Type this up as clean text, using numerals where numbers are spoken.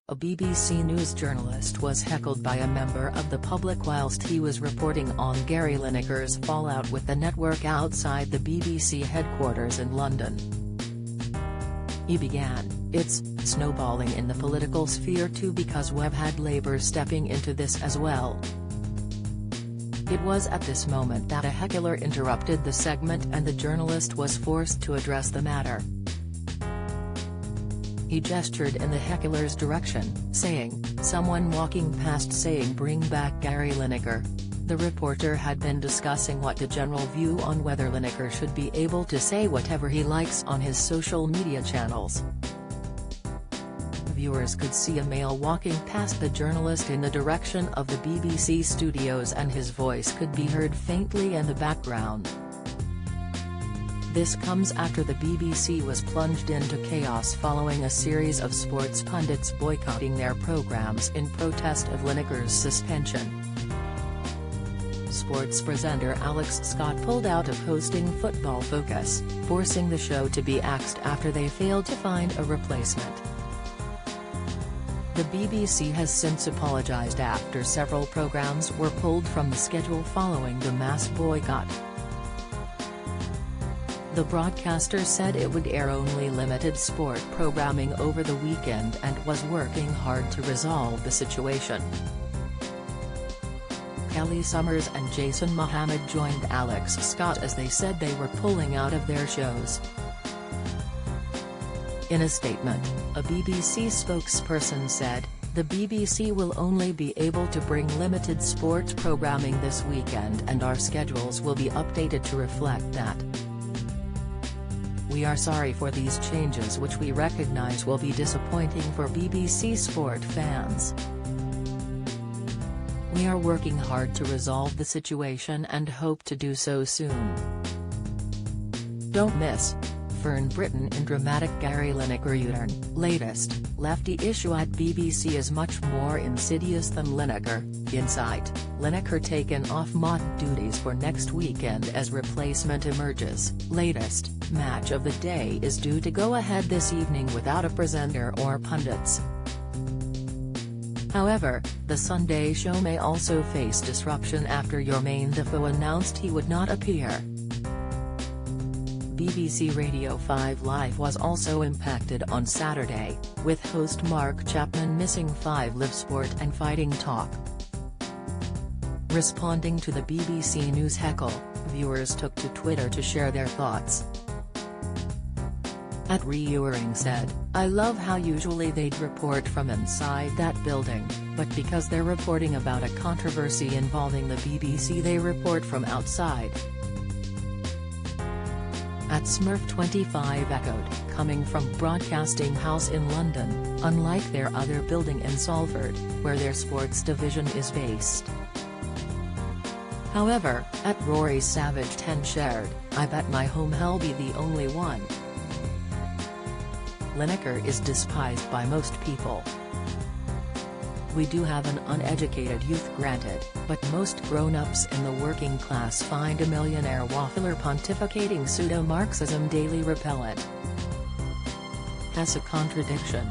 A BBC News journalist was heckled by a member of the public whilst he was reporting on Gary Lineker's fallout with the network outside the BBC headquarters in London. He began, "It's snowballing in the political sphere too because we've had Labour stepping into this as well." It was at this moment that a heckler interrupted the segment and the journalist was forced to address the matter. He gestured in the heckler's direction, saying, "Someone walking past saying bring back Gary Lineker." The reporter had been discussing what the general view on whether Lineker should be able to say whatever he likes on his social media channels. Viewers could see a male walking past the journalist in the direction of the BBC studios and his voice could be heard faintly in the background. This comes after the BBC was plunged into chaos following a series of sports pundits boycotting their programmes in protest of Lineker's suspension. Sports presenter Alex Scott pulled out of hosting Football Focus, forcing the show to be axed after they failed to find a replacement. The BBC has since apologised after several programmes were pulled from the schedule following the mass boycott. The broadcaster said it would air only limited sport programming over the weekend and was working hard to resolve the situation. Kelly Summers and Jason Mohammed joined Alex Scott as they said they were pulling out of their shows. In a statement, a BBC spokesperson said, "The BBC will only be able to bring limited sport programming this weekend and our schedules will be updated to reflect that. We are sorry for these changes which we recognise will be disappointing for BBC Sport fans. We are working hard to resolve the situation and hope to do so soon." Don't miss Fern Britton in dramatic Gary Lineker U-turn. Latest, lefty issue at BBC is much more insidious than Lineker. Insight, Lineker taken off mod duties for next weekend as replacement emerges. Latest, match of the day is due to go ahead this evening without a presenter or pundits. However, the Sunday show may also face disruption after Jermaine Defoe announced he would not appear. BBC Radio 5 Live was also impacted on Saturday, with host Mark Chapman missing 5 Live Sport and Fighting Talk. Responding to the BBC News heckle, viewers took to Twitter to share their thoughts. @Reewering said, "I love how usually they'd report from inside that building, but because they're reporting about a controversy involving the BBC they report from outside." @Smurf25 echoed, coming from Broadcasting House in London, unlike their other building in Salford, where their sports division is based. However, @Rory Savage 10 shared, "I bet my home hell be the only one." Lineker is despised by most people. "We do have an uneducated youth granted, but most grown-ups in the working class find a millionaire waffler pontificating pseudo-Marxism daily repellent. Has a contradiction.